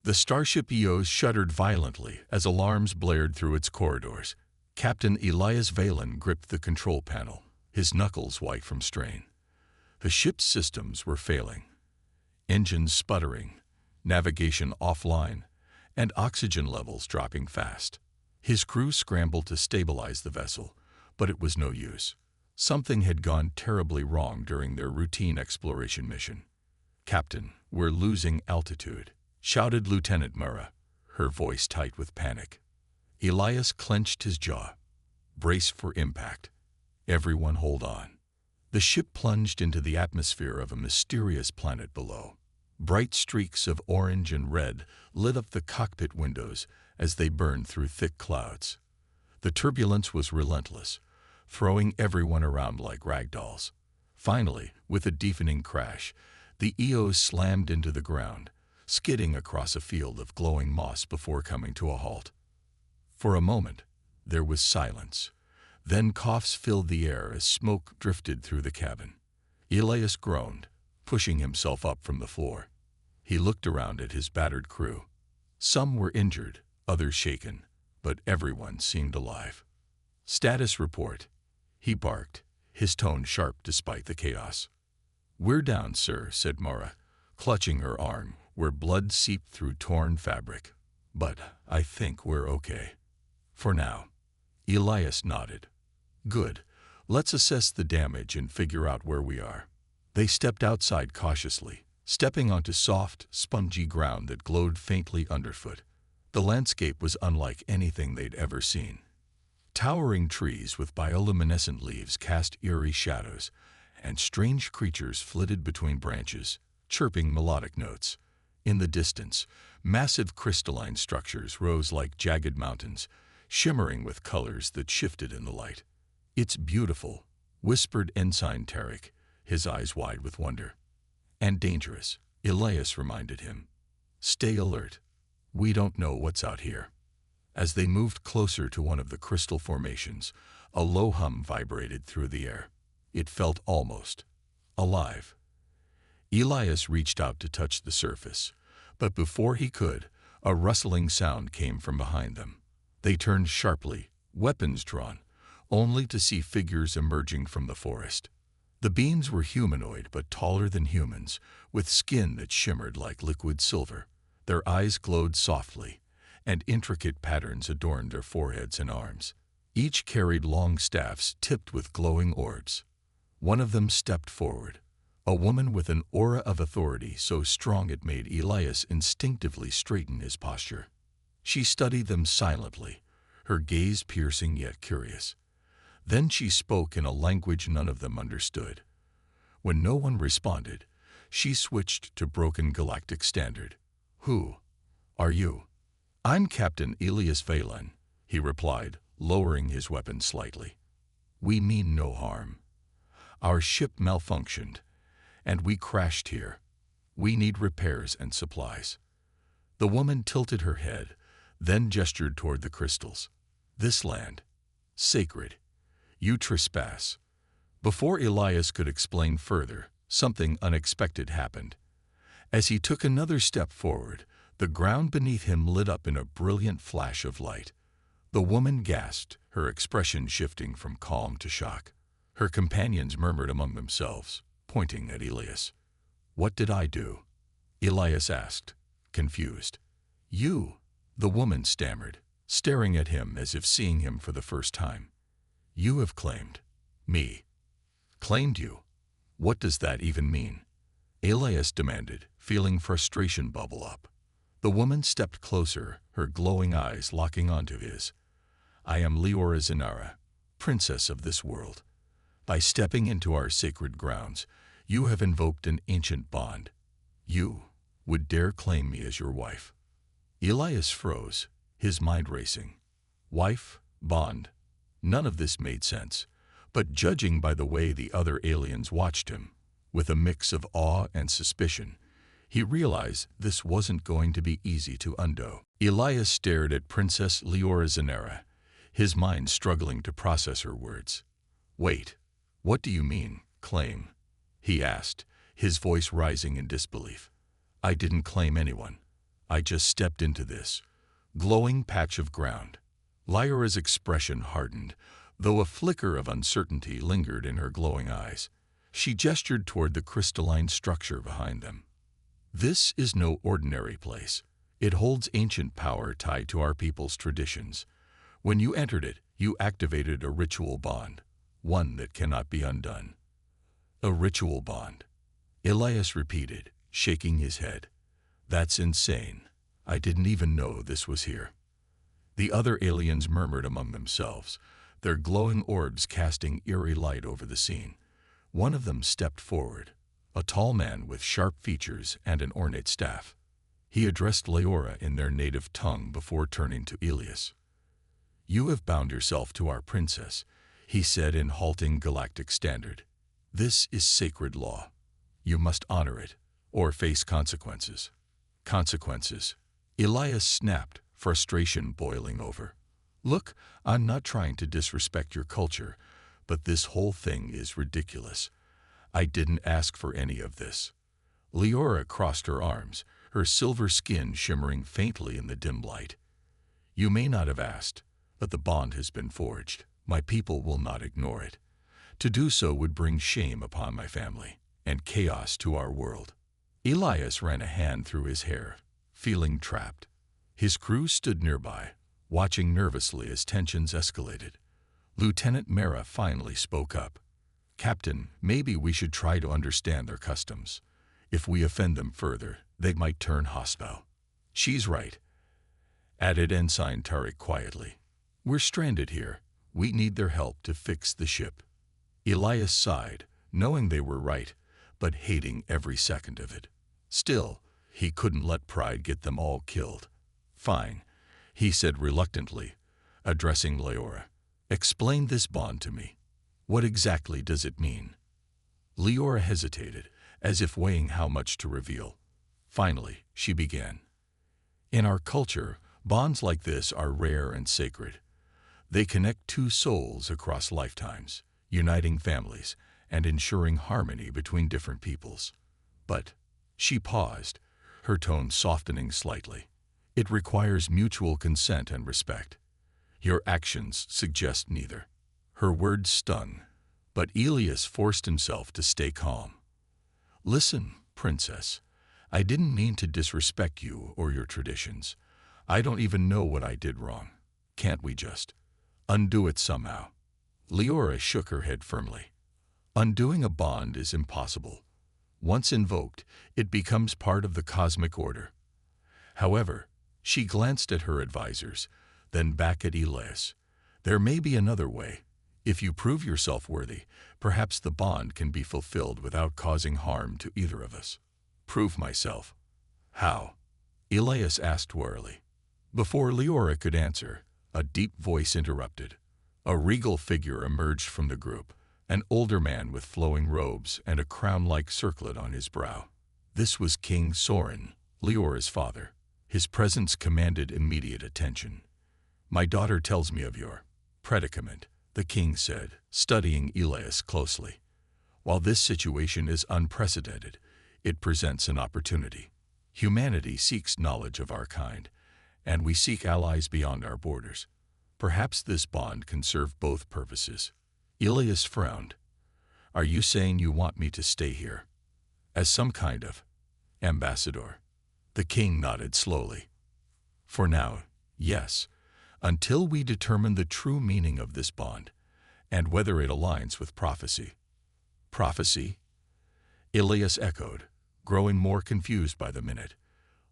The starship EOS shuddered violently as alarms blared through its corridors. Captain Elias Valen gripped the control panel, his knuckles white from strain. The ship's systems were failing. Engines sputtering, navigation offline, and oxygen levels dropping fast. His crew scrambled to stabilize the vessel, but it was no use. Something had gone terribly wrong during their routine exploration mission. "Captain, we're losing altitude," shouted Lieutenant Murrah, her voice tight with panic. Elias clenched his jaw. "Brace for impact. Everyone hold on." The ship plunged into the atmosphere of a mysterious planet below. Bright streaks of orange and red lit up the cockpit windows as they burned through thick clouds. The turbulence was relentless, throwing everyone around like ragdolls. Finally, with a deafening crash, the EOS slammed into the ground, skidding across a field of glowing moss before coming to a halt. For a moment, there was silence. Then coughs filled the air as smoke drifted through the cabin. Elias groaned, pushing himself up from the floor. He looked around at his battered crew. Some were injured, others shaken, but everyone seemed alive. "Status report," he barked, his tone sharp despite the chaos. "We're down, sir," said Mara, clutching her arm where blood seeped through torn fabric. "But I think we're okay. For now." Elias nodded. "Good. Let's assess the damage and figure out where we are." They stepped outside cautiously, stepping onto soft, spongy ground that glowed faintly underfoot. The landscape was unlike anything they'd ever seen. Towering trees with bioluminescent leaves cast eerie shadows, and strange creatures flitted between branches, chirping melodic notes. In the distance, massive crystalline structures rose like jagged mountains, shimmering with colors that shifted in the light. "It's beautiful," whispered Ensign Tarek, his eyes wide with wonder. "And dangerous," Elias reminded him. "Stay alert. We don't know what's out here." As they moved closer to one of the crystal formations, a low hum vibrated through the air. It felt almost alive. Elias reached out to touch the surface, but before he could, a rustling sound came from behind them. They turned sharply, weapons drawn, only to see figures emerging from the forest. The beings were humanoid but taller than humans, with skin that shimmered like liquid silver. Their eyes glowed softly, and intricate patterns adorned their foreheads and arms. Each carried long staffs tipped with glowing orbs. One of them stepped forward, a woman with an aura of authority so strong it made Elias instinctively straighten his posture. She studied them silently, her gaze piercing yet curious. Then she spoke in a language none of them understood. When no one responded, she switched to broken galactic standard. "Who are you?" "I'm Captain Elias Valen," he replied, lowering his weapon slightly. "We mean no harm. Our ship malfunctioned, and we crashed here. We need repairs and supplies." The woman tilted her head, then gestured toward the crystals. "This land, sacred. You trespass." Before Elias could explain further, something unexpected happened. As he took another step forward, the ground beneath him lit up in a brilliant flash of light. The woman gasped, her expression shifting from calm to shock. Her companions murmured among themselves, pointing at Elias. "What did I do?" Elias asked, confused. "You," the woman stammered, staring at him as if seeing him for the first time. "You have claimed me." "Claimed you? What does that even mean?" Elias demanded, feeling frustration bubble up. The woman stepped closer, her glowing eyes locking onto his. "I am Leora Zenara, princess of this world. By stepping into our sacred grounds, you have invoked an ancient bond. You would dare claim me as your wife." Elias froze, his mind racing. Wife, bond. None of this made sense, but judging by the way the other aliens watched him, with a mix of awe and suspicion, he realized this wasn't going to be easy to undo. Elias stared at Princess Leora Zenara, his mind struggling to process her words. "Wait, what do you mean, claim?" he asked, his voice rising in disbelief. "I didn't claim anyone. I just stepped into this glowing patch of ground. Lyra's expression hardened, though a flicker of uncertainty lingered in her glowing eyes. She gestured toward the crystalline structure behind them. This is no ordinary place. It holds ancient power tied to our people's traditions. When you entered it, you activated a ritual bond, one that cannot be undone. A ritual bond, Elias repeated, shaking his head. That's insane. I didn't even know this was here. The other aliens murmured among themselves, their glowing orbs casting eerie light over the scene. One of them stepped forward, a tall man with sharp features and an ornate staff. He addressed Leora in their native tongue before turning to Elias. "You have bound yourself to our princess," he said in halting galactic standard. "This is sacred law. You must honor it, or face consequences." Consequences. Elias snapped, frustration boiling over. "Look, I'm not trying to disrespect your culture, but this whole thing is ridiculous. I didn't ask for any of this." Leora crossed her arms, her silver skin shimmering faintly in the dim light. "You may not have asked, but the bond has been forged. My people will not ignore it. To do so would bring shame upon my family, and chaos to our world." Elias ran a hand through his hair, feeling trapped. His crew stood nearby, watching nervously as tensions escalated. Lieutenant Mara finally spoke up. "Captain, maybe we should try to understand their customs. If we offend them further, they might turn hostile." "She's right," added Ensign Tariq quietly. "We're stranded here. We need their help to fix the ship." Elias sighed, knowing they were right, but hating every second of it. Still, he couldn't let pride get them all killed. "Fine," he said reluctantly, addressing Leora. "Explain this bond to me. What exactly does it mean?" Leora hesitated, as if weighing how much to reveal. Finally, she began. "In our culture, bonds like this are rare and sacred. They connect two souls across lifetimes, uniting families and ensuring harmony between different peoples. But," she paused, her tone softening slightly, "it requires mutual consent and respect. Your actions suggest neither." Her words stung, but Elias forced himself to stay calm. "Listen, Princess, I didn't mean to disrespect you or your traditions. I don't even know what I did wrong. Can't we just undo it somehow?" Leora shook her head firmly. "Undoing a bond is impossible. Once invoked, it becomes part of the cosmic order." However, she glanced at her advisors, then back at Elias. "There may be another way. If you prove yourself worthy, perhaps the bond can be fulfilled without causing harm to either of us." "Prove myself? How?" Elias asked warily. Before Leora could answer, a deep voice interrupted. A regal figure emerged from the group, an older man with flowing robes and a crown-like circlet on his brow. This was King Soren, Leora's father. His presence commanded immediate attention. "My daughter tells me of your predicament," the king said, studying Elias closely. "While this situation is unprecedented, it presents an opportunity. Humanity seeks knowledge of our kind, and we seek allies beyond our borders. Perhaps this bond can serve both purposes." Elias frowned. "Are you saying you want me to stay here? As some kind of ambassador?" The king nodded slowly. "For now, yes, until we determine the true meaning of this bond, and whether it aligns with prophecy." "Prophecy?" Elias echoed, growing more confused by the minute.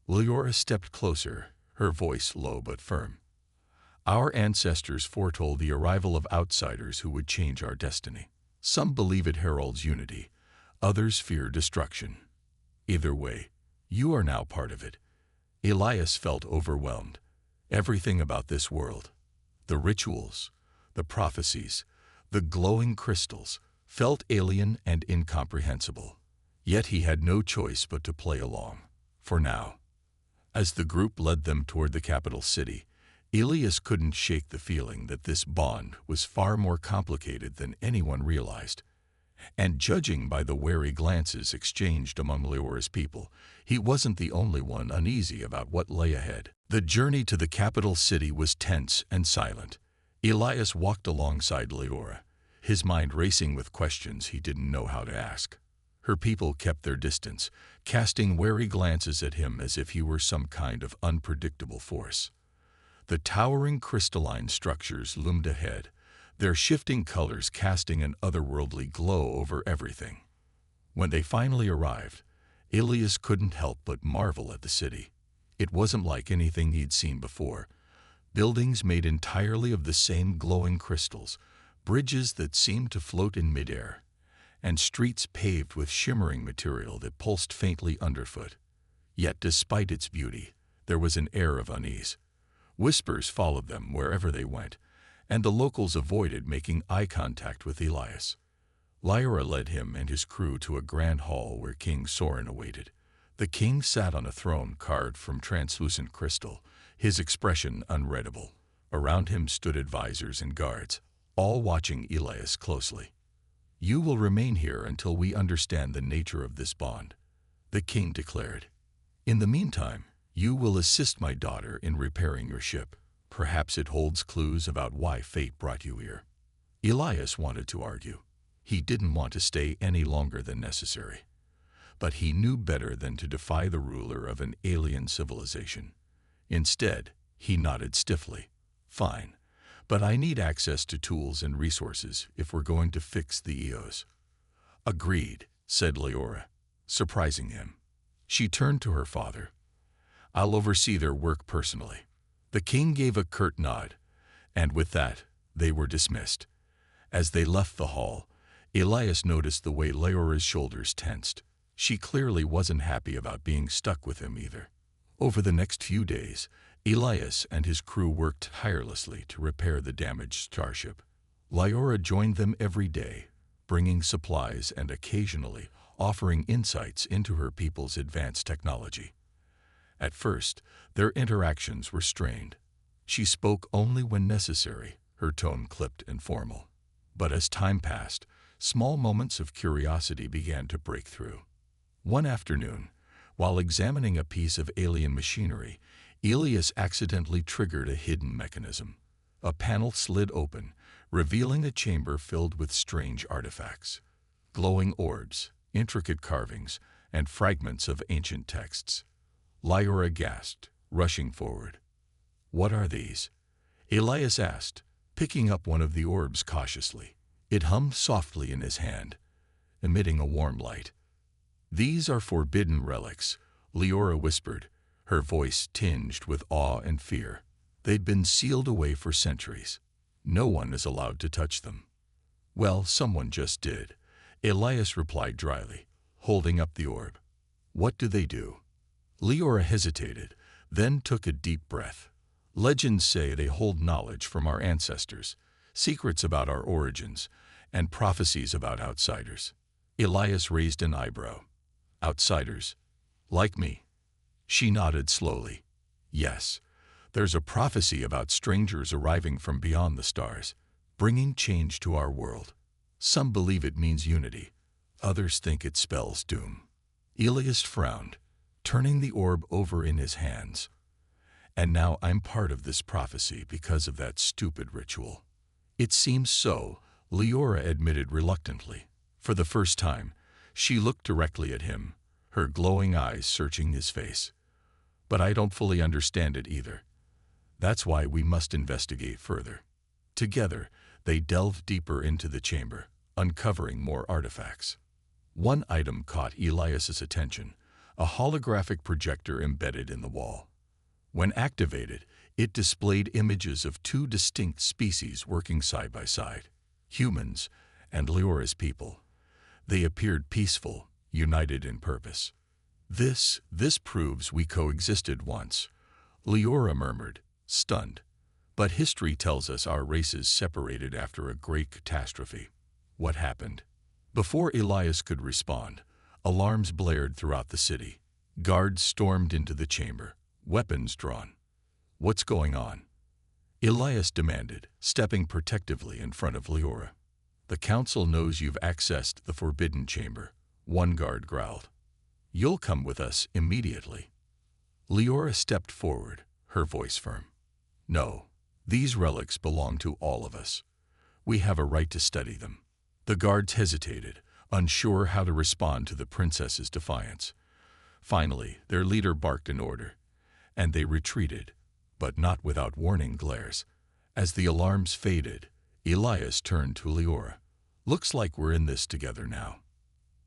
Leora stepped closer, her voice low but firm. "Our ancestors foretold the arrival of outsiders who would change our destiny. Some believe it heralds unity, others fear destruction. Either way, you are now part of it." Elias felt overwhelmed. Everything about this world, the rituals, the prophecies, the glowing crystals, felt alien and incomprehensible. Yet he had no choice but to play along, for now. As the group led them toward the capital city, Elias couldn't shake the feeling that this bond was far more complicated than anyone realized. And judging by the wary glances exchanged among Leora's people, he wasn't the only one uneasy about what lay ahead. The journey to the capital city was tense and silent. Elias walked alongside Leora, his mind racing with questions he didn't know how to ask. Her people kept their distance, casting wary glances at him as if he were some kind of unpredictable force. The towering crystalline structures loomed ahead, their shifting colors casting an otherworldly glow over everything. When they finally arrived, Elias couldn't help but marvel at the city. It wasn't like anything he'd seen before. Buildings made entirely of the same glowing crystals, bridges that seemed to float in midair, and streets paved with shimmering material that pulsed faintly underfoot. Yet despite its beauty, there was an air of unease. Whispers followed them wherever they went, and the locals avoided making eye contact with Elias. Lyra led him and his crew to a grand hall where King Soren awaited. The king sat on a throne carved from translucent crystal, his expression unreadable. Around him stood advisors and guards, all watching Elias closely. "You will remain here until we understand the nature of this bond," the king declared. "In the meantime, you will assist my daughter in repairing your ship. Perhaps it holds clues about why fate brought you here." Elias wanted to argue. He didn't want to stay any longer than necessary. But he knew better than to defy the ruler of an alien civilization. Instead, he nodded stiffly. "Fine, but I need access to tools and resources if we're going to fix the EOs." "Agreed," said Leora, surprising him. She turned to her father. "I'll oversee their work personally." The king gave a curt nod, and with that, they were dismissed. As they left the hall, Elias noticed the way Leora's shoulders tensed. She clearly wasn't happy about being stuck with him either. Over the next few days, Elias and his crew worked tirelessly to repair the damaged starship. Leora joined them every day, bringing supplies and occasionally offering insights into her people's advanced technology. At first, their interactions were strained. She spoke only when necessary, her tone clipped and formal. But as time passed, small moments of curiosity began to break through. One afternoon, while examining a piece of alien machinery, Elias accidentally triggered a hidden mechanism. A panel slid open, revealing a chamber filled with strange artifacts. Glowing orbs, intricate carvings, and fragments of ancient texts. Lyra gasped, rushing forward. "What are these?" Elias asked, picking up one of the orbs cautiously. It hummed softly in his hand, emitting a warm light. "These are forbidden relics," Leora whispered, her voice tinged with awe and fear. "They'd been sealed away for centuries. No one is allowed to touch them." "Well, someone just did," Elias replied dryly, holding up the orb. "What do they do?" Leora hesitated, then took a deep breath. "Legends say they hold knowledge from our ancestors, secrets about our origins, and prophecies about outsiders." Elias raised an eyebrow. "Outsiders? Like me?" She nodded slowly. "Yes, there's a prophecy about strangers arriving from beyond the stars, bringing change to our world. Some believe it means unity. Others think it spells doom." Elias frowned, turning the orb over in his hands. "And now I'm part of this prophecy because of that stupid ritual." "It seems so," Leora admitted reluctantly. For the first time, she looked directly at him, her glowing eyes searching his face. "But I don't fully understand it either. That's why we must investigate further." Together, they delved deeper into the chamber, uncovering more artifacts. One item caught Elias's attention, a holographic projector embedded in the wall. When activated, it displayed images of two distinct species working side by side, humans and Leora's people. They appeared peaceful, united in purpose. This proves we coexisted once," Leora murmured, stunned. "But history tells us our races separated after a great catastrophe. What happened?" Before Elias could respond, alarms blared throughout the city. Guards stormed into the chamber, weapons drawn. "What's going on?" Elias demanded, stepping protectively in front of Leora. "The council knows you've accessed the forbidden chamber," one guard growled. "You'll come with us immediately." Leora stepped forward, her voice firm. "No, these relics belong to all of us. We have a right to study them." The guards hesitated, unsure how to respond to the princess's defiance. Finally, their leader barked an order, and they retreated, but not without warning glares. As the alarms faded, Elias turned to Leora. "Looks like we're in this together now."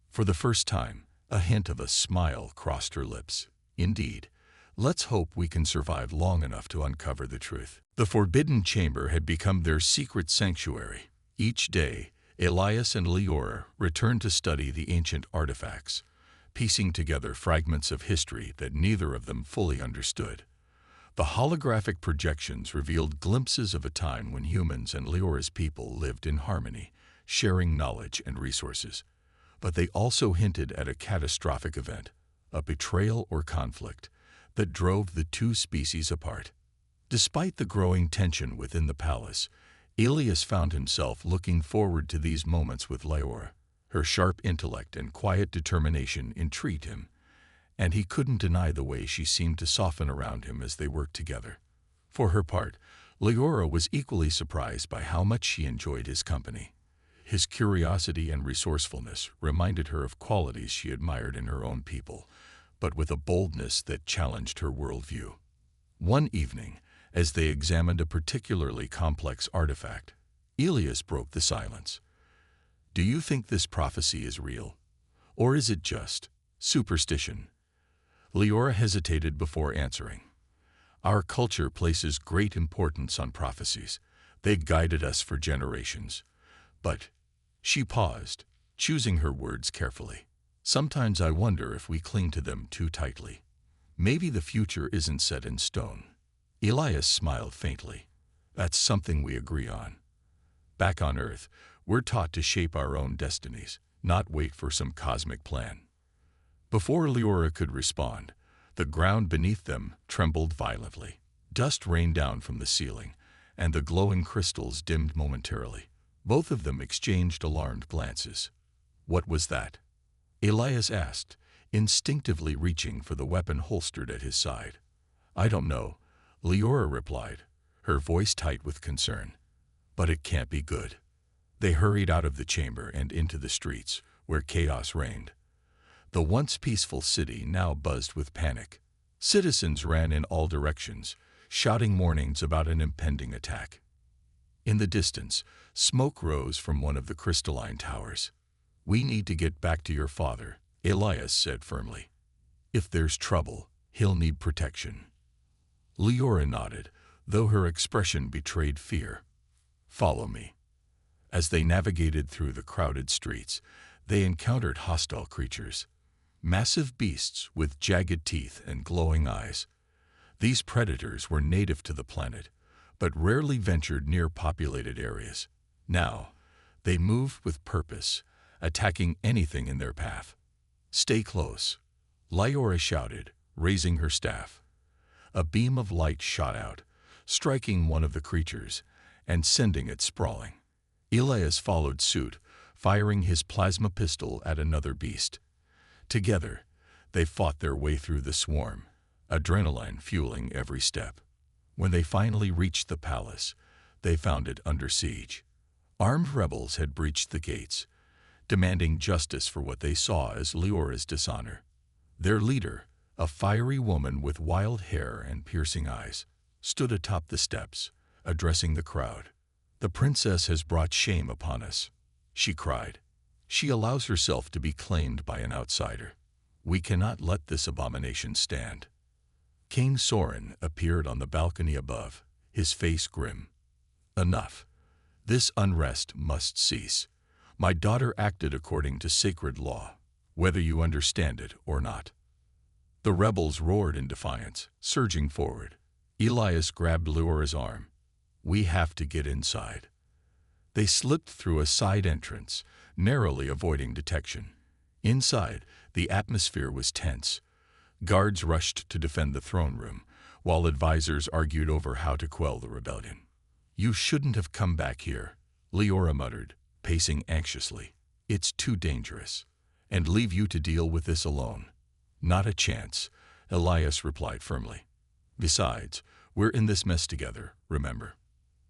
For the first time, a hint of a smile crossed her lips. "Indeed, let's hope we can survive long enough to uncover the truth." The forbidden chamber had become their secret sanctuary. Each day, Elias and Leora returned to study the ancient artifacts, piecing together fragments of history that neither of them fully understood. The holographic projections revealed glimpses of a time when humans and Leora's people lived in harmony, sharing knowledge and resources. But they also hinted at a catastrophic event, a betrayal or conflict, that drove the two species apart. Despite the growing tension within the palace, Elias found himself looking forward to these moments with Leora. Her sharp intellect and quiet determination intrigued him, and he couldn't deny the way she seemed to soften around him as they worked together. For her part, Leora was equally surprised by how much she enjoyed his company. His curiosity and resourcefulness reminded her of qualities she admired in her own people, but with a boldness that challenged her worldview. One evening, as they examined a particularly complex artifact, Elias broke the silence. "Do you think this prophecy is real? Or is it just superstition?" Leora hesitated before answering. "Our culture places great importance on prophecies. They guided us for generations. But," she paused, choosing her words carefully, "sometimes I wonder if we cling to them too tightly. Maybe the future isn't set in stone." Elias smiled faintly. "That's something we agree on. Back on Earth, we're taught to shape our own destinies, not wait for some cosmic plan." Before Leora could respond, the ground beneath them trembled violently. Dust rained down from the ceiling, and the glowing crystals dimmed momentarily. Both of them exchanged alarmed glances. "What was that?" Elias asked, instinctively reaching for the weapon holstered at his side. "I don't know," Leora replied, her voice tight with concern. "But it can't be good." They hurried out of the chamber and into the streets, where chaos reigned. The once peaceful city now buzzed with panic. Citizens ran in all directions, shouting warnings about an impending attack. In the distance, smoke rose from one of the crystalline towers. "We need to get back to your father," Elias said firmly. "If there's trouble, he'll need protection." Leora nodded, though her expression betrayed fear. "Follow me." As they navigated through the crowded streets, they encountered hostile creatures. Massive beasts with jagged teeth and glowing eyes. These predators were native to the planet, but rarely ventured near populated areas. Now, they moved with purpose, attacking anything in their path. "Stay close," Leora shouted, raising her staff. A beam of light shot out, striking one of the creatures and sending it sprawling. Elias followed suit, firing his plasma pistol at another beast. Together, they fought their way through the swarm, adrenaline fueling every step. When they finally reached the palace, they found it under siege. Armed rebels had breached the gates, demanding justice for what they saw as Leora's dishonor. Their leader, a fiery woman with wild hair and piercing eyes, stood atop the steps, addressing the crowd. "The princess has brought shame upon us," she cried. "She allows herself to be claimed by an outsider. We cannot let this abomination stand." King Soren appeared on the balcony above, his face grim. "Enough. This unrest must cease. My daughter acted according to sacred law, whether you understand it or not." The rebels roared in defiance, surging forward. Elias grabbed Leora's arm. "We have to get inside." They slipped through a side entrance, narrowly avoiding detection. Inside, the atmosphere was tense. Guards rushed to defend the throne room, while advisors argued over how to quell the rebellion. "You shouldn't have come back here," Leora muttered, pacing anxiously. "It's too dangerous. And leave you to deal with this alone." "Not a chance," Elias replied firmly. "Besides, we're in this mess together, remember?"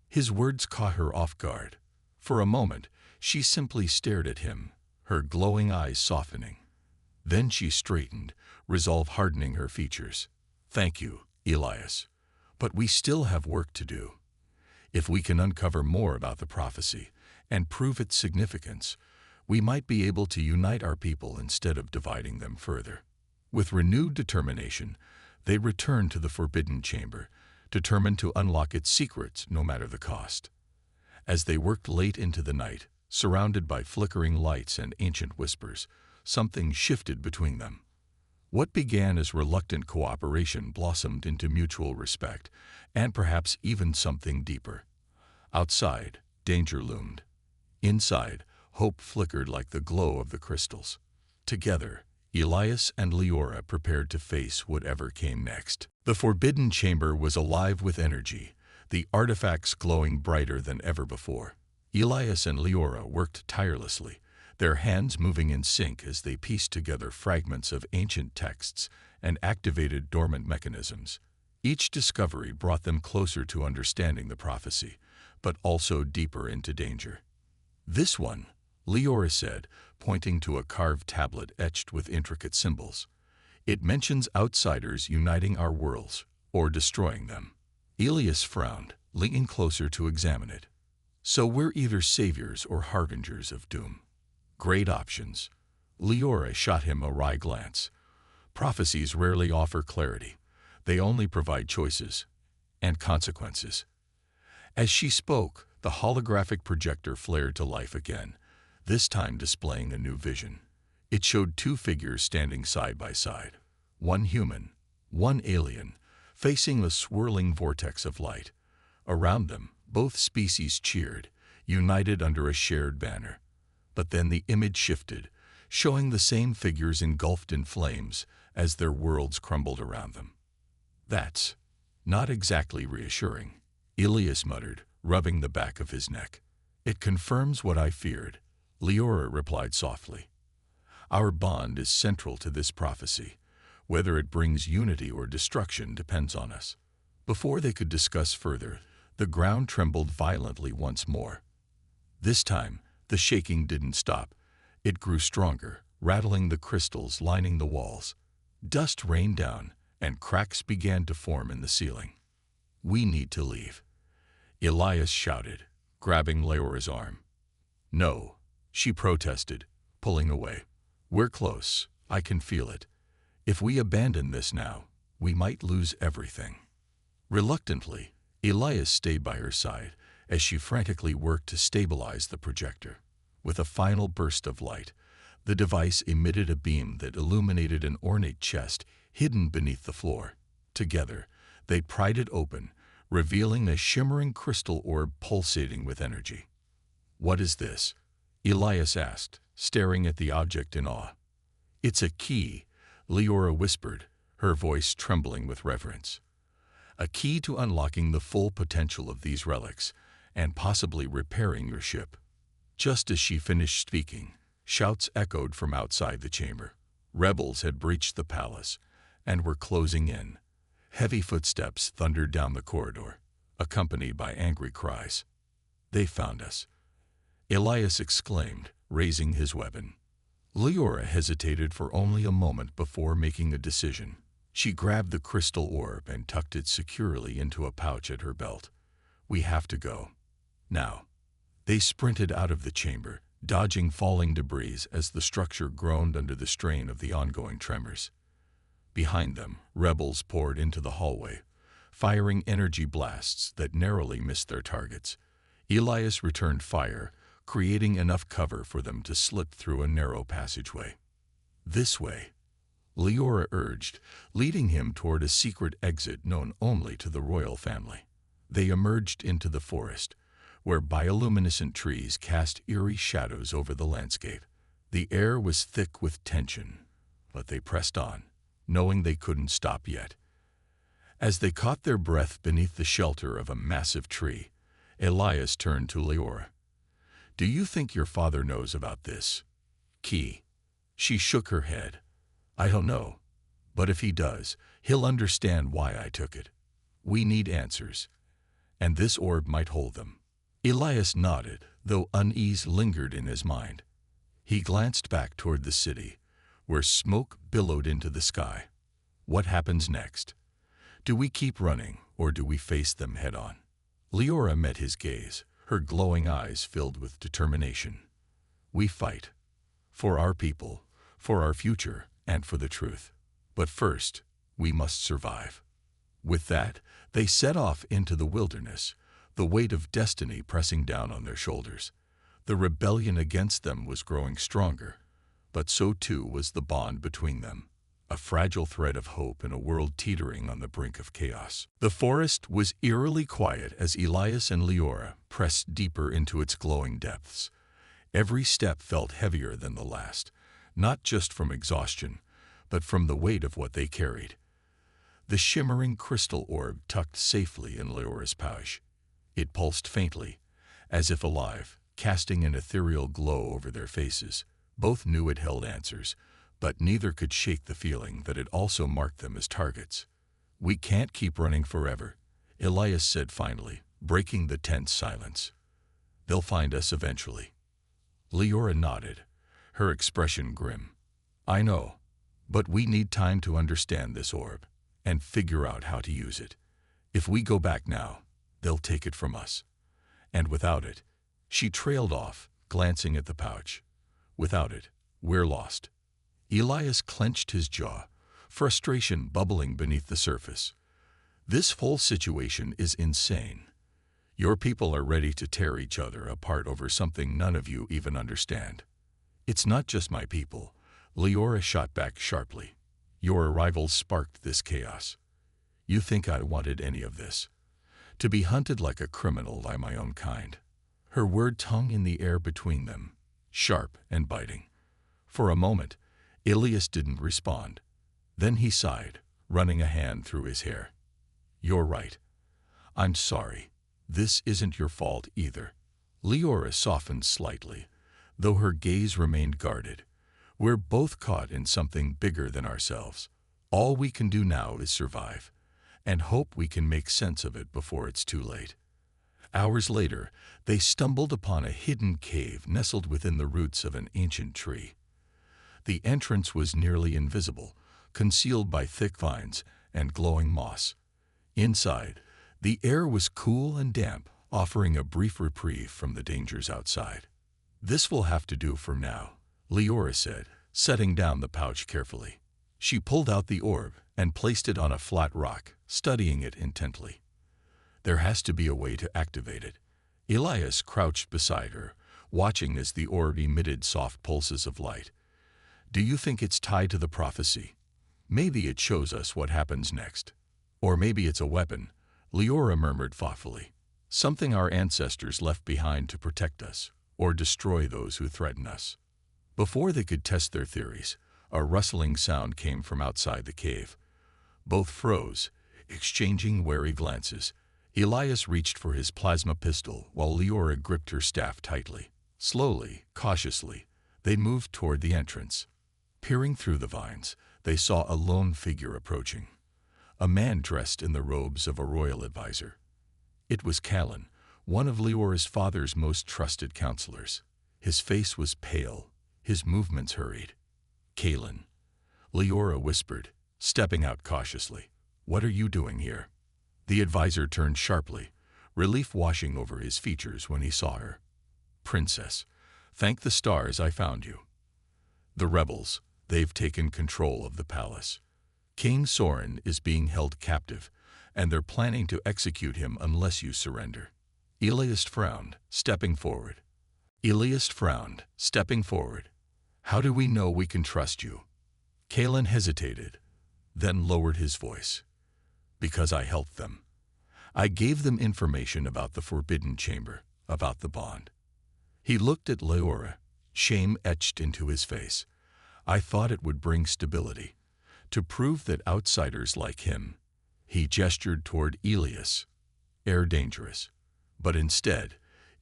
His words caught her off guard. For a moment, she simply stared at him, her glowing eyes softening. Then she straightened, resolve hardening her features. "Thank you, Elias. But we still have work to do. If we can uncover more about the prophecy and prove its significance, we might be able to unite our people instead of dividing them further." With renewed determination, they returned to the Forbidden Chamber, determined to unlock its secrets no matter the cost. As they worked late into the night, surrounded by flickering lights and ancient whispers, something shifted between them. What began as reluctant cooperation blossomed into mutual respect, and perhaps even something deeper. Outside, danger loomed. Inside, hope flickered like the glow of the crystals. Together, Elias and Leora prepared to face whatever came next. The Forbidden Chamber was alive with energy, the artifacts glowing brighter than ever before. Elias and Leora worked tirelessly, their hands moving in sync as they pieced together fragments of ancient texts and activated dormant mechanisms. Each discovery brought them closer to understanding the prophecy, but also deeper into danger. "This one," Leora said, pointing to a carved tablet etched with intricate symbols. "It mentions outsiders uniting our worlds, or destroying them." Elias frowned, leaning closer to examine it. "So we're either saviors or harbingers of doom." "Great options." Leora shot him a wry glance. "Prophecies rarely offer clarity. They only provide choices and consequences." As she spoke, the holographic projector flared to life again, this time displaying a new vision. It showed two figures standing side by side, one human, one alien, facing the swirling vortex of light. Around them, both species cheered, united under a shared banner. But then the image shifted, showing the same figures engulfed in flames as their worlds crumbled around them. "That's not exactly reassuring," Elias muttered, rubbing the back of his neck. "It confirms what I feared," Leora replied softly. "Our bond is central to this prophecy. Whether it brings unity or destruction depends on us." Before they could discuss further, the ground trembled violently once more. This time, the shaking didn't stop. It grew stronger, rattling the crystals lining the walls. Dust rained down, and cracks began to form in the ceiling. "We need to leave," Elias shouted, grabbing Leora's arm. "No," she protested, pulling away. "We're close. I can feel it. If we abandon this now, we might lose everything." Reluctantly, Elias stayed by her side as she frantically worked to stabilize the projector. With a final burst of light, the device emitted a beam that illuminated an ornate chest hidden beneath the floor. Together, they pried it open, revealing a shimmering crystal orb pulsating with energy. "What is this?" Elias asked, staring at the object in awe. "It's a key," Leora whispered, her voice trembling with reverence. "A key to unlocking the full potential of these relics, and possibly repairing your ship." Just as she finished speaking, shouts echoed from outside the chamber. Rebels had breached the palace and were closing in. Heavy footsteps thundered down the corridor, accompanied by angry cries. "They found us," Elias exclaimed, raising his weapon. Leora hesitated for only a moment before making a decision. She grabbed the crystal orb and tucked it securely into a pouch at her belt. "We have to go. Now." They sprinted out of the chamber, dodging falling debris as the structure groaned under the strain of the ongoing tremors. Behind them, rebels poured into the hallway, firing energy blasts that narrowly missed their targets. Elias returned fire, creating enough cover for them to slip through a narrow passageway. "This way," Leora urged, leading him toward a secret exit known only to the royal family. They emerged into the forest, where bioluminescent trees cast eerie shadows over the landscape. The air was thick with tension, but they pressed on, knowing they couldn't stop yet. As they caught their breath beneath the shelter of a massive tree, Elias turned to Leora. Do you think your father knows about this? Key. She shook her head. I don't know. But if he does, he'll understand why I took it. We need answers. And this orb might hold them. Elias nodded, though unease lingered in his mind. He glanced back toward the city, where smoke billowed into the sky. What happens next? Do we keep running, or do we face them head-on? Leora met his gaze, her glowing eyes filled with determination. We fight. For our people, for our future, and for the truth. But first, we must survive. With that, they set off into the wilderness, the weight of destiny pressing down on their shoulders. The rebellion against them was growing stronger, but so too was the bond between them, a fragile thread of hope in a world teetering on the brink of chaos. The forest was eerily quiet as Elias and Leora pressed deeper into its glowing depths. Every step felt heavier than the last, not just from exhaustion, but from the weight of what they carried. The shimmering crystal orb tucked safely in Leora's pouch. It pulsed faintly, as if alive, casting an ethereal glow over their faces. Both knew it held answers, but neither could shake the feeling that it also marked them as targets. We can't keep running forever, Elias said finally, breaking the tense silence. They'll find us eventually. Leora nodded, her expression grim. I know, but we need time to understand this orb and figure out how to use it. If we go back now, they'll take it from us. And without it, she trailed off, glancing at the pouch. Without it, we're lost. Elias clenched his jaw, frustration bubbling beneath the surface. This whole situation is insane. Your people are ready to tear each other apart over something none of you even understand. It's not just my people, Leora shot back sharply. Your arrival sparked this chaos. You think I wanted any of this? To be hunted like a criminal by my own kind. Her word hung in the air between them, sharp and biting. For a moment, Elias didn't respond. Then he sighed, running a hand through his hair. You're right. I'm sorry. This isn't your fault either. Leora softened slightly, though her gaze remained guarded. We're both caught in something bigger than ourselves. All we can do now is survive, and hope we can make sense of it before it's too late. Hours later, they stumbled upon a hidden cave nestled within the roots of an ancient tree. The entrance was nearly invisible, concealed by thick vines and glowing moss. Inside, the air was cool and damp, offering a brief reprieve from the dangers outside. This will have to do for now, Leora said, setting down the pouch carefully. She pulled out the orb and placed it on a flat rock, studying it intently. There has to be a way to activate it. Elias crouched beside her, watching as the orb emitted soft pulses of light. Do you think it's tied to the prophecy? Maybe it shows us what happens next. Or maybe it's a weapon, Leora murmured thoughtfully. Something our ancestors left behind to protect us, or destroy those who threaten us. Before they could test their theories, a rustling sound came from outside the cave. Both froze, exchanging wary glances. Elias reached for his plasma pistol while Leora gripped her staff tightly. Slowly, cautiously, they moved toward the entrance. Peering through the vines, they saw a lone figure approaching. A man dressed in the robes of a royal advisor. It was Callan, one of Leora's father's most trusted counselors. His face was pale, his movements hurried. Callan, Leora whispered, stepping out cautiously. What are you doing here? The advisor turned sharply, relief washing over his features when he saw her. Princess, thank the stars I found you. The rebels, they've taken control of the palace. King Soren is being held captive, and they're planning to execute him unless you surrender. Elias frowned, stepping forward. How do we know we can trust you? Callan hesitated, then lowered his voice. Because I helped them. I gave them information about the Forbidden Chamber, about the bond. He looked at Leora, shame etched into his face. I thought it would bring stability. To prove that outsiders like him, he gestured toward Elias, dangerous. But instead,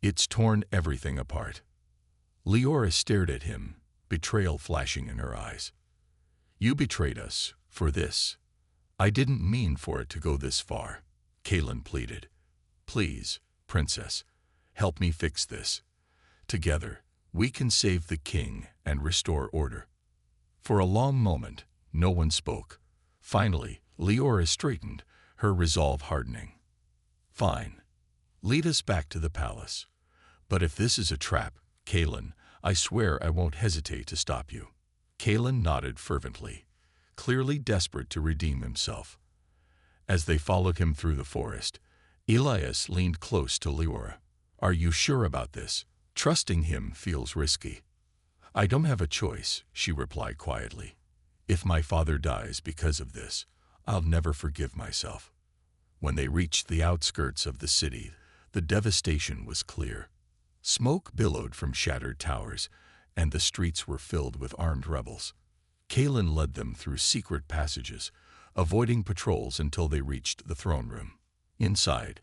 It's torn everything apart. Leora stared at him, betrayal flashing in her eyes. You betrayed us for this. I didn't mean for it to go this far, Kaelin pleaded. Please, Princess, help me fix this. Together, we can save the king and restore order. For a long moment, no one spoke. Finally, Leora straightened, her resolve hardening. Fine. Lead us back to the palace. But if this is a trap, Kaelin, I swear I won't hesitate to stop you. Kaelin nodded fervently, clearly desperate to redeem himself. As they followed him through the forest, Elias leaned close to Leora. Are you sure about this? Trusting him feels risky. I don't have a choice, she replied quietly. If my father dies because of this, I'll never forgive myself. When they reached the outskirts of the city, the devastation was clear. Smoke billowed from shattered towers, and the streets were filled with armed rebels. Kaelin led them through secret passages, avoiding patrols until they reached the throne room. Inside,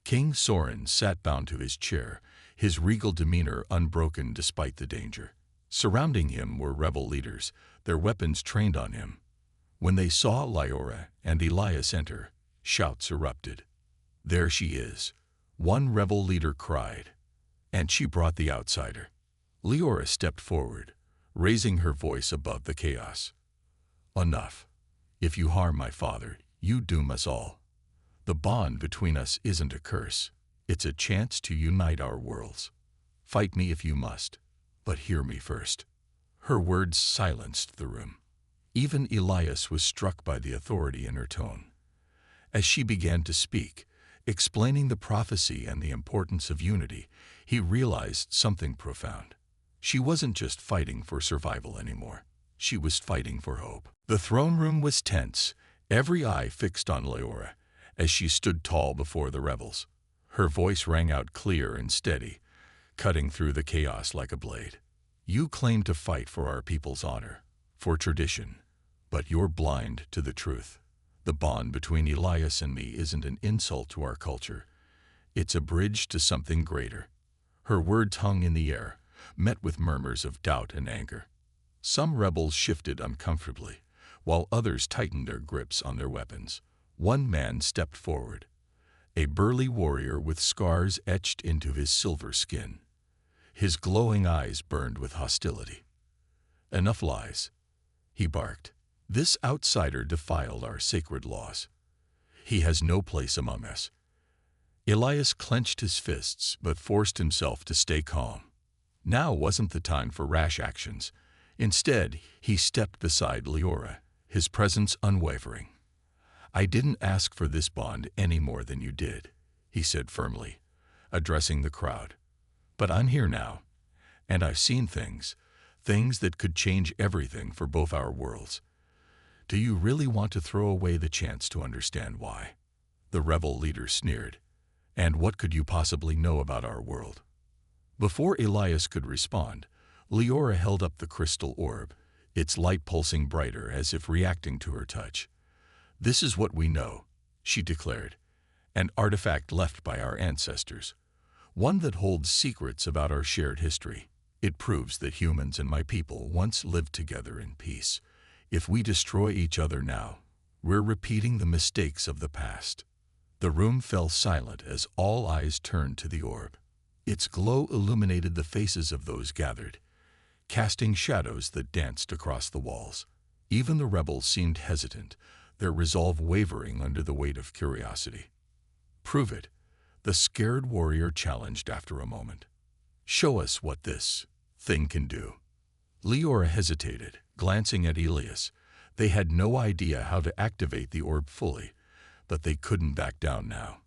King Soren sat bound to his chair, his regal demeanor unbroken despite the danger. Surrounding him were rebel leaders, their weapons trained on him. When they saw Leora and Elias enter, shouts erupted. There she is, one rebel leader cried. And she brought the outsider. Leora stepped forward, raising her voice above the chaos. Enough. If you harm my father, you doom us all. The bond between us isn't a curse. It's a chance to unite our worlds. Fight me if you must, but hear me first. Her words silenced the room. Even Elias was struck by the authority in her tone. As she began to speak, explaining the prophecy and the importance of unity, he realized something profound. She wasn't just fighting for survival anymore. She was fighting for hope. The throne room was tense, every eye fixed on Leora as she stood tall before the rebels. Her voice rang out clear and steady, cutting through the chaos like a blade. You claim to fight for our people's honor, for tradition, but you're blind to the truth. The bond between Elias and me isn't an insult to our culture. It's a bridge to something greater. Her words hung in the air, met with murmurs of doubt and anger. Some rebels shifted uncomfortably, while others tightened their grips on their weapons. One man stepped forward, a burly warrior with scars etched into his silver skin. His glowing eyes burned with hostility. Enough lies, he barked. This outsider defiled our sacred laws. He has no place among us. Elias clenched his fists but forced himself to stay calm. Now wasn't the time for rash actions. Instead, he stepped beside Leora, his presence unwavering. I didn't ask for this bond any more than you did, he said firmly, addressing the crowd. But I'm here now, and I've seen things that could change everything for both our worlds. Do you really want to throw away the chance to understand why? The rebel leader sneered. And what could you possibly know about our world? Before Elias could respond, Leora held up the crystal orb, its light pulsing brighter as if reacting to her touch. This is what we know, she declared, an artifact left by our ancestors, one that holds secrets about our shared history. It proves that humans and my people once lived together in peace. If we destroy each other now, we're repeating the mistakes of the past. The room fell silent as all eyes turned to the orb. Its glow illuminated the faces of those gathered, casting shadows that danced across the walls. Even the rebels seemed hesitant, their resolve wavering under the weight of curiosity. Prove it, the scared warrior challenged after a moment. Show us what this thing can do. Leora hesitated, glancing at Elias. They had no idea how to activate the orb fully, but they couldn't back down now.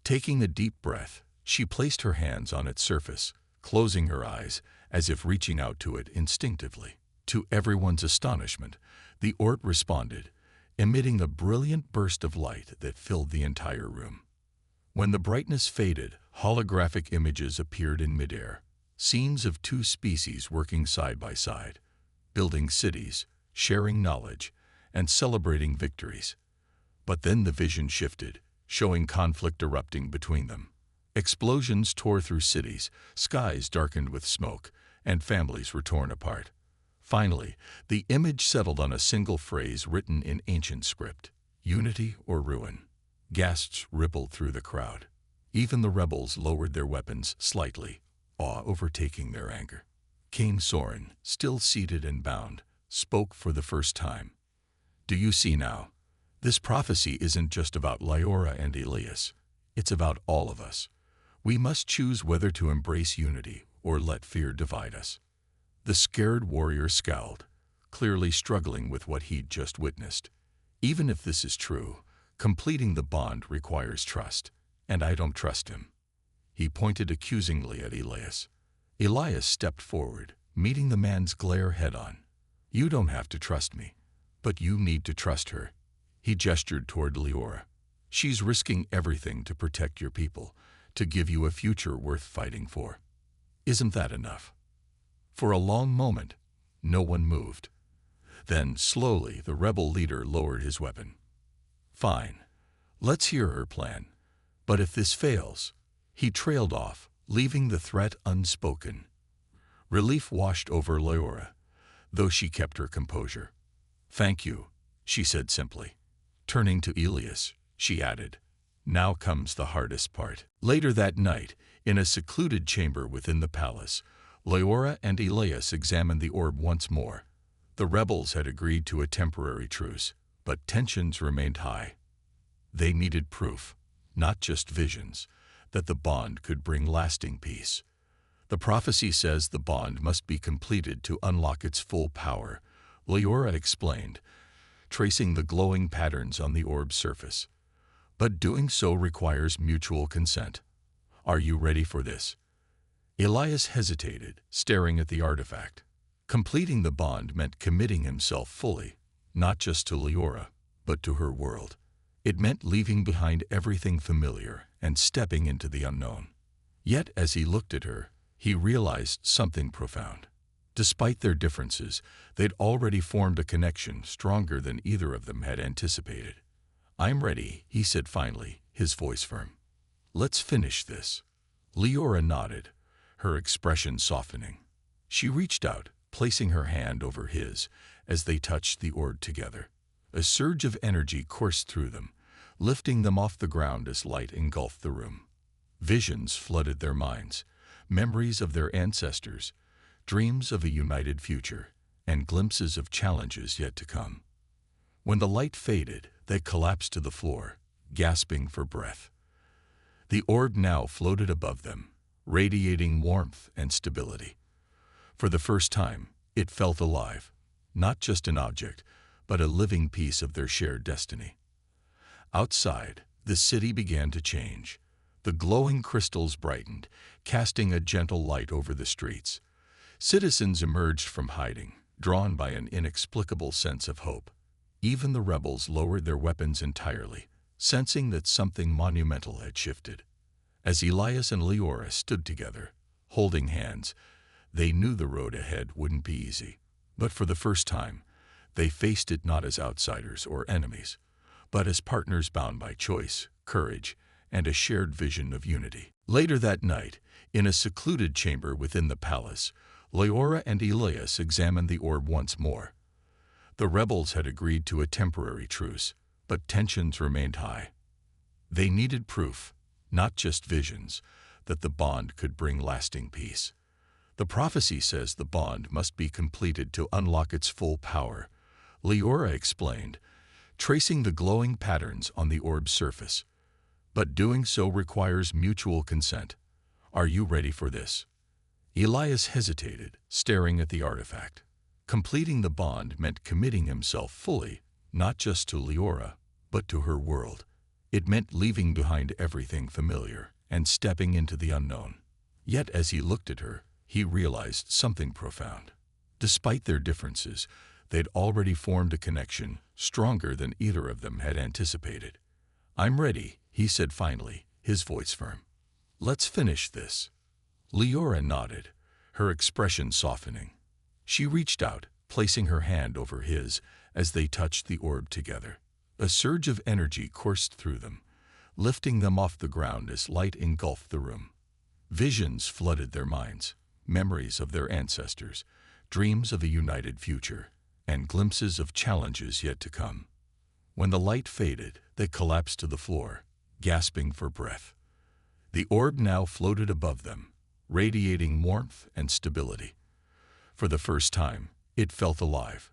Taking a deep breath, she placed her hands on its surface, closing her eyes as if reaching out to it instinctively. To everyone's astonishment, the orb responded, emitting a brilliant burst of light that filled the entire room. When the brightness faded, holographic images appeared in midair, scenes of two species working side by side, building cities, sharing knowledge, and celebrating victories. But then the vision shifted, showing conflict erupting between them. Explosions tore through cities, skies darkened with smoke, and families were torn apart. Finally, the image settled on a single phrase written in ancient script: unity or ruin. Gasps rippled through the crowd. Even the rebels lowered their weapons slightly, awe overtaking their anger. King Soren, still seated and bound, spoke for the first time. Do you see now? This prophecy isn't just about Leora and Elias. It's about all of us. We must choose whether to embrace unity or let fear divide us. The scared warrior scowled, clearly struggling with what he'd just witnessed. Even if this is true, completing the bond requires trust, and I don't trust him. He pointed accusingly at Elias. Elias stepped forward, meeting the man's glare head-on. You don't have to trust me, but you need to trust her. He gestured toward Leora. She's risking everything to protect your people, to give you a future worth fighting for. Isn't that enough? For a long moment, no one moved. Then, slowly, the rebel leader lowered his weapon. Fine. Let's hear her plan. But if this fails, he trailed off, leaving the threat unspoken. Relief washed over Leora, though she kept her composure. Thank you, she said simply. Turning to Elias, she added, now comes the hardest part. Later that night, in a secluded chamber within the palace, Leora and Elias examined the orb once more. The rebels had agreed to a temporary truce, but tensions remained high. They needed proof, not just visions, that the bond could bring lasting peace. The prophecy says the bond must be completed to unlock its full power, Leora explained, tracing the glowing patterns on the orb's surface. But doing so requires mutual consent. Are you ready for this? Elias hesitated, staring at the artifact. Completing the bond meant committing himself fully, not just to Leora, but to her world. It meant leaving behind everything familiar and stepping into the unknown. Yet as he looked at her, he realized something profound. Despite their differences, they'd already formed a connection stronger than either of them had anticipated. I'm ready, he said finally, his voice firm. Let's finish this. Leora nodded, her expression softening. She reached out, placing her hand over his as they touched the orb together. A surge of energy coursed through them, lifting them off the ground as light engulfed the room. Visions flooded their minds, memories of their ancestors, dreams of a united future, and glimpses of challenges yet to come. When the light faded, they collapsed to the floor, gasping for breath. The orb now floated above them, radiating warmth and stability. For the first time, it felt alive, not just an object, but a living piece of their shared destiny. Outside, the city began to change. The glowing crystals brightened, casting a gentle light over the streets. Citizens emerged from hiding, drawn by an inexplicable sense of hope. Even the rebels lowered their weapons entirely, sensing that something monumental had shifted. As Elias and Leora stood together, holding hands, they knew the road ahead wouldn't be easy. But for the first time, they faced it not as outsiders or enemies, but as partners bound by choice, courage, and a shared vision of unity. Later that night, in a secluded chamber within the palace, Leora and Elias examined the orb once more. The rebels had agreed to a temporary truce, but tensions remained high. They needed proof, not just visions, that the bond could bring lasting peace. The prophecy says the bond must be completed to unlock its full power, Leora explained, tracing the glowing patterns on the orb's surface. But doing so requires mutual consent. Are you ready for this? Elias hesitated, staring at the artifact. Completing the bond meant committing himself fully, not just to Leora, but to her world. It meant leaving behind everything familiar and stepping into the unknown. Yet as he looked at her, he realized something profound. Despite their differences, they'd already formed a connection stronger than either of them had anticipated. I'm ready, he said finally, his voice firm. Let's finish this. Leora nodded, her expression softening. She reached out, placing her hand over his as they touched the orb together. A surge of energy coursed through them, lifting them off the ground as light engulfed the room. Visions flooded their minds, memories of their ancestors, dreams of a united future, and glimpses of challenges yet to come. When the light faded, they collapsed to the floor, gasping for breath. The orb now floated above them, radiating warmth and stability. For the first time, it felt alive,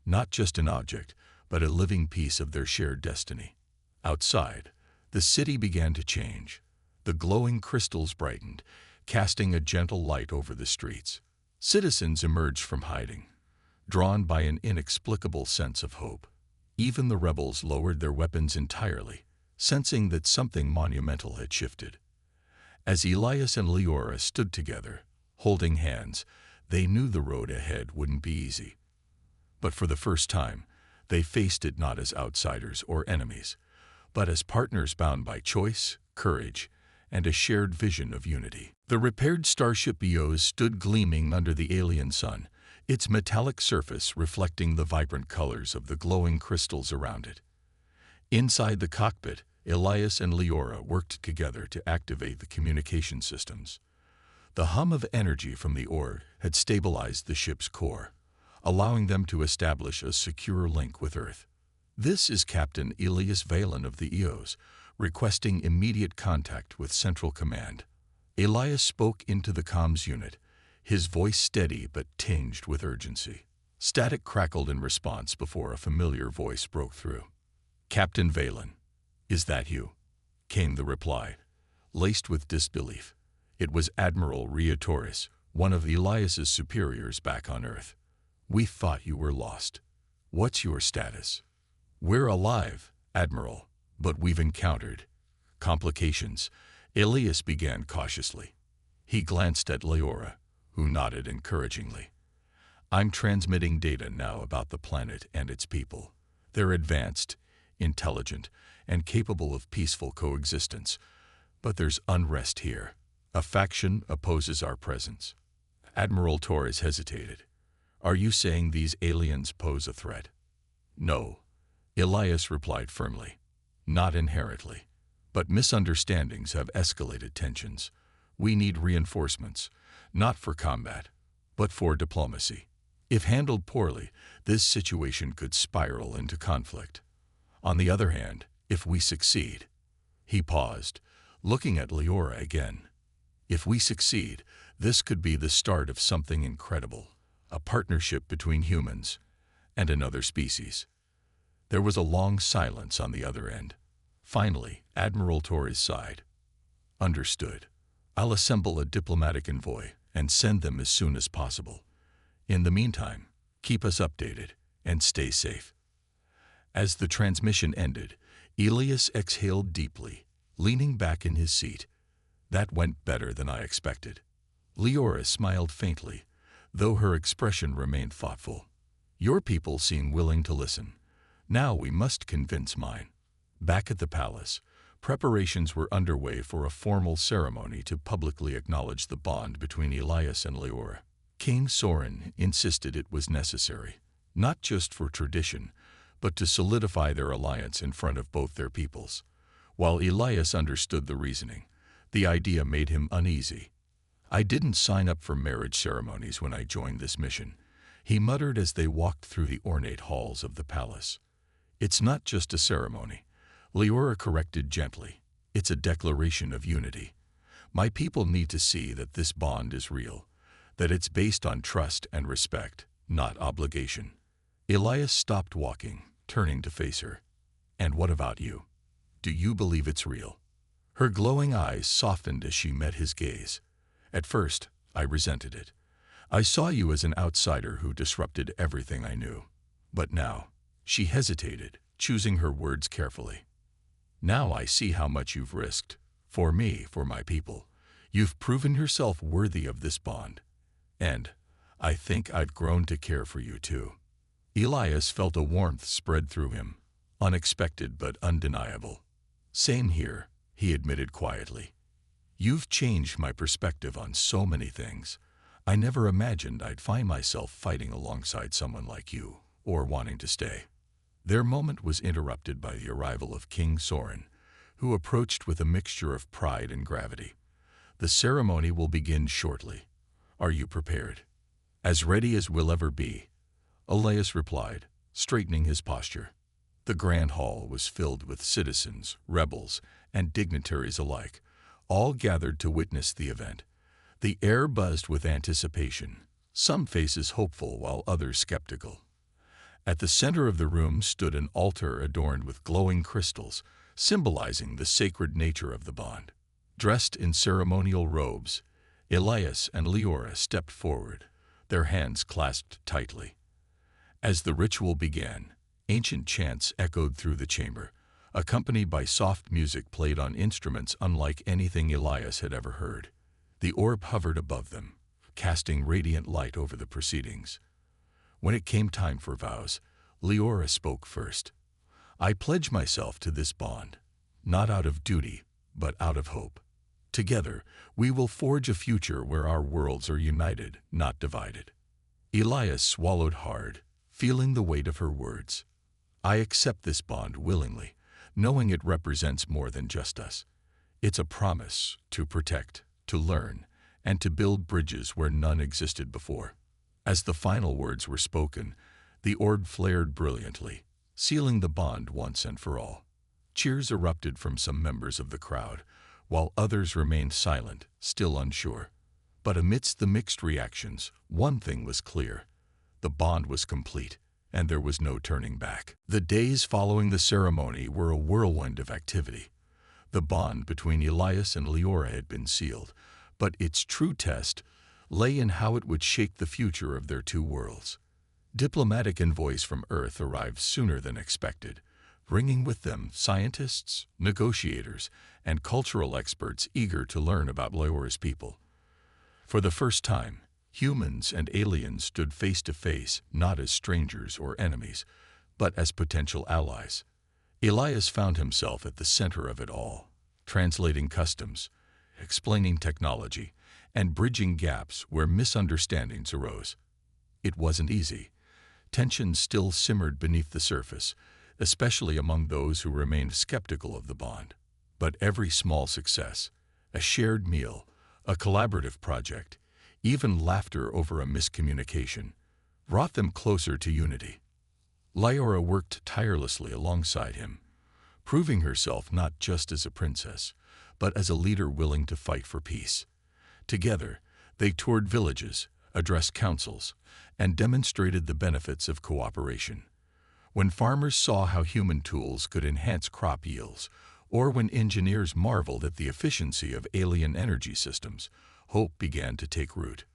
not just an object, but a living piece of their shared destiny. Outside, the city began to change. The glowing crystals brightened, casting a gentle light over the streets. Citizens emerged from hiding, drawn by an inexplicable sense of hope. Even the rebels lowered their weapons entirely, sensing that something monumental had shifted. As Elias and Leora stood together, holding hands, they knew the road ahead wouldn't be easy. But for the first time, they faced it not as outsiders or enemies, but as partners bound by choice, courage, and a shared vision of unity. The repaired starship Eos stood gleaming under the alien sun, its metallic surface reflecting the vibrant colors of the glowing crystals around it. Inside the cockpit, Elias and Leora worked together to activate the communication systems. The hum of energy from the orb had stabilized the ship's core, allowing them to establish a secure link with Earth. "This is Captain Elias Valen of the Eos, requesting immediate contact with Central Command." Elias spoke into the comms unit, his voice steady but tinged with urgency. Static crackled in response before a familiar voice broke through. "Captain Valen, is that you?" came the reply, laced with disbelief. It was Admiral Ria Torres, one of Elias's superiors back on Earth. "We thought you were lost. What's your status?" "We're alive, Admiral, but we've encountered complications." Elias began cautiously. He glanced at Leora, who nodded encouragingly. "I'm transmitting data now about the planet and its people. They're advanced, intelligent, and capable of peaceful coexistence. But there's unrest here. A faction opposes our presence." Admiral Torres hesitated. "Are you saying these aliens pose a threat?" "No," Elias replied firmly. "Not inherently. But misunderstandings have escalated tensions. We need reinforcements, not for combat, but for diplomacy. If handled poorly, this situation could spiral into conflict. On the other hand, if we succeed—" He paused, looking at Leora again. "If we succeed, this could be the start of something incredible, a partnership between humans and another species." There was a long silence on the other end. Finally, Admiral Torres sighed. "Understood. I'll assemble a diplomatic envoy and send them as soon as possible. In the meantime, keep us updated and stay safe." As the transmission ended, Elias exhaled deeply, leaning back in his seat. "That went better than I expected." Leora smiled faintly, though her expression remained thoughtful. "Your people seem willing to listen. Now we must convince mine." Back at the palace, preparations were underway for a formal ceremony to publicly acknowledge the bond between Elias and Leora. King Soren insisted it was necessary, not just for tradition, but to solidify their alliance in front of both their peoples. While Elias understood the reasoning, the idea made him uneasy. "I didn't sign up for marriage ceremonies when I joined this mission," he muttered as they walked through the ornate halls of the palace. "It's not just a ceremony," Leora corrected gently. "It's a declaration of unity. My people need to see that this bond is real, that it's based on trust and respect, not obligation." Elias stopped walking, turning to face her. "And what about you? Do you believe it's real?" Her glowing eyes softened as she met his gaze. "At first, I resented it. I saw you as an outsider who disrupted everything I knew. But now—" She hesitated, choosing her words carefully. "Now I see how much you've risked. For me, for my people. You've proven yourself worthy of this bond. And I think I've grown to care for you too." Elias felt a warmth spread through him, unexpected but undeniable. "Same here," he admitted quietly. "You've changed my perspective on so many things. I never imagined I'd find myself fighting alongside someone like you, or wanting to stay." Their moment was interrupted by the arrival of King Soren, who approached with a mixture of pride and gravity. "The ceremony will begin shortly. Are you prepared?" "As ready as we'll ever be," Elias replied, straightening his posture. The grand hall was filled with citizens, rebels, and dignitaries alike, all gathered to witness the event. The air buzzed with anticipation, some faces hopeful while others skeptical. At the center of the room stood an altar adorned with glowing crystals, symbolizing the sacred nature of the bond. Dressed in ceremonial robes, Elias and Leora stepped forward, their hands clasped tightly. As the ritual began, ancient chants echoed through the chamber, accompanied by soft music played on instruments unlike anything Elias had ever heard. The orb hovered above them, casting radiant light over the proceedings. When it came time for vows, Leora spoke first. "I pledge myself to this bond, not out of duty, but out of hope. Together, we will forge a future where our worlds are united, not divided." Elias swallowed hard, feeling the weight of her words. "I accept this bond willingly, knowing it represents more than just us. It's a promise to protect, to learn, and to build bridges where none existed before." As the final words were spoken, the orb flared brilliantly, sealing the bond once and for all. Cheers erupted from some members of the crowd, while others remained silent, still unsure. But amidst the mixed reactions, one thing was clear. The bond was complete, and there was no turning back. The days following the ceremony were a whirlwind of activity. The bond between Elias and Leora had been sealed, but its true test lay in how it would shape the future of their two worlds. Diplomatic envoys from Earth arrived sooner than expected, bringing with them scientists, negotiators, and cultural experts eager to learn about Leora's people. For the first time, humans and aliens stood face to face, not as strangers or enemies, but as potential allies. Elias found himself at the center of it all, translating customs, explaining technology, and bridging gaps where misunderstandings arose. It wasn't easy. Tension still simmered beneath the surface, especially among those who remained skeptical of the bond. But every small success, a shared meal, a collaborative project, even laughter over a miscommunication, brought them closer to unity. Leora worked tirelessly alongside him, proving herself not just as a princess, but as a leader willing to fight for peace. Together, they toured villages, addressed councils, and demonstrated the benefits of cooperation. When farmers saw how human tools could enhance crop yields, or when engineers marveled at the efficiency of alien energy systems, hope began to take root.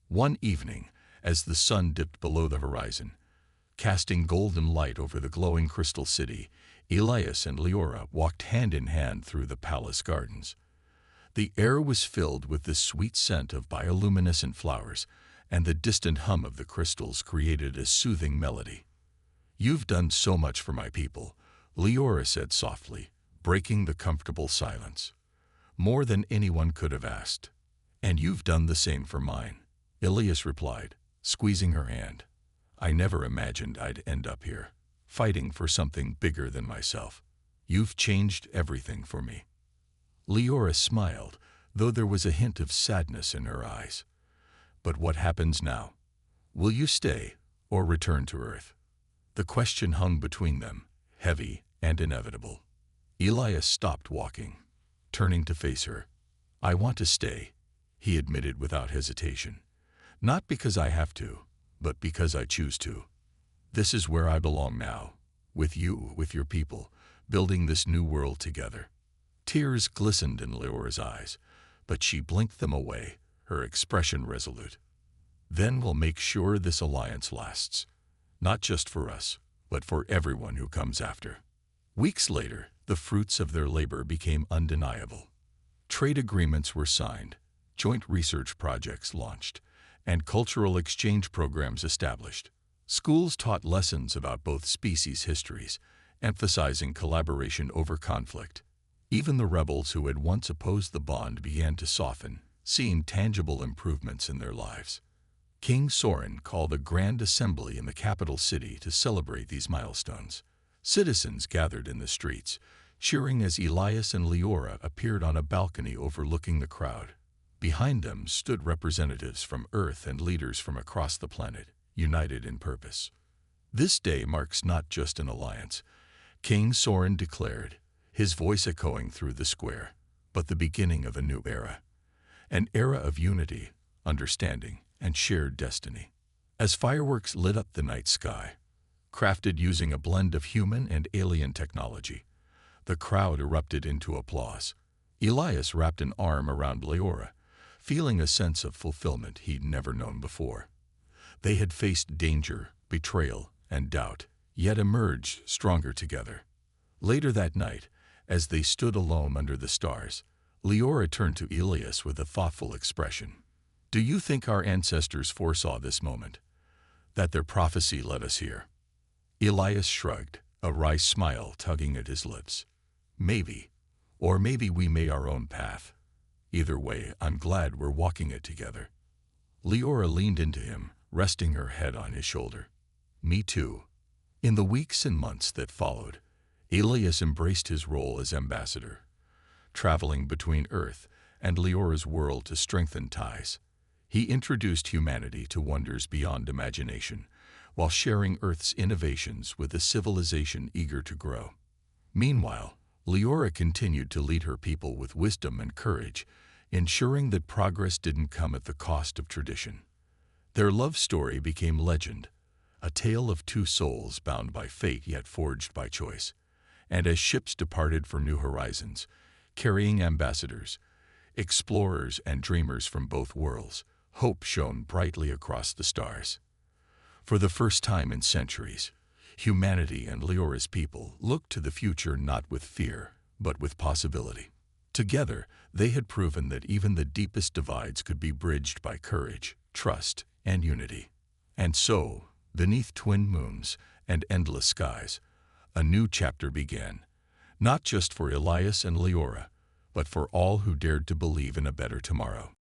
One evening, as the sun dipped below the horizon, casting golden light over the glowing crystal city, Elias and Leora walked hand in hand through the palace gardens. The air was filled with the sweet scent of bioluminescent flowers, and the distant hum of the crystals created a soothing melody. "You've done so much for my people," Leora said softly, breaking the comfortable silence. "More than anyone could have asked. And you've done the same for mine," Elias replied, squeezing her hand. "I never imagined I'd end up here, fighting for something bigger than myself. You've changed everything for me." Leora smiled, though there was a hint of sadness in her eyes. "But what happens now? Will you stay or return to Earth?" The question hung between them, heavy and inevitable. Elias stopped walking, turning to face her. "I want to stay," he admitted without hesitation. "Not because I have to, but because I choose to. This is where I belong now, with you, with your people, building this new world together." Tears glistened in Leora's eyes, but she blinked them away, her expression resolute. "Then we'll make sure this alliance lasts, not just for us, but for everyone who comes after." Weeks later, the fruits of their labor became undeniable. Trade agreements were signed, joint research projects launched, and cultural exchange programs established. Schools taught lessons about both species' histories, emphasizing collaboration over conflict. Even the rebels who had once opposed the bond began to soften, seeing tangible improvements in their lives. King Soren called a grand assembly in the capital city to celebrate these milestones. Citizens gathered in the streets, cheering as Elias and Leora appeared on a balcony overlooking the crowd. Behind them stood representatives from Earth and leaders from across the planet, united in purpose. This day marks not just an alliance, King Soren declared, his voice echoing through the square, but the beginning of a new era. An era of unity, understanding, and shared destiny. As fireworks lit up the night sky, crafted using a blend of human and alien technology, the crowd erupted into applause. Elias wrapped an arm around Leora, feeling a sense of fulfillment he'd never known before. They had faced danger, betrayal, and doubt, yet emerged stronger together. Later that night, as they stood alone under the stars, Leora turned to Elias with a thoughtful expression. "Do you think our ancestors foresaw this moment? That their prophecy led us here?" Elias shrugged, a wry smile tugging at his lips. "Maybe. Or maybe we made our own path. Either way, I'm glad we're walking it together." Leora leaned into him, resting her head on his shoulder. "Me too." In the weeks and months that followed, Elias embraced his role as ambassador, traveling between Earth and Leora's world to strengthen ties. He introduced humanity to wonders beyond imagination, while sharing Earth's innovations with a civilization eager to grow. Meanwhile, Leora continued to lead her people with wisdom and courage, ensuring that progress didn't come at the cost of tradition. Their love story became legend, a tale of two souls bound by fate yet forged by choice. And as ships departed for new horizons, carrying ambassadors, explorers, and dreamers from both worlds, hope shone brightly across the stars. For the first time in centuries, humanity and Leora's people looked to the future not with fear, but with possibility. Together, they had proven that even the deepest divides could be bridged by courage, trust, and unity. And so, beneath twin moons and endless skies, a new chapter began, not just for Elias and Leora, but for all who dared to believe in a better tomorrow.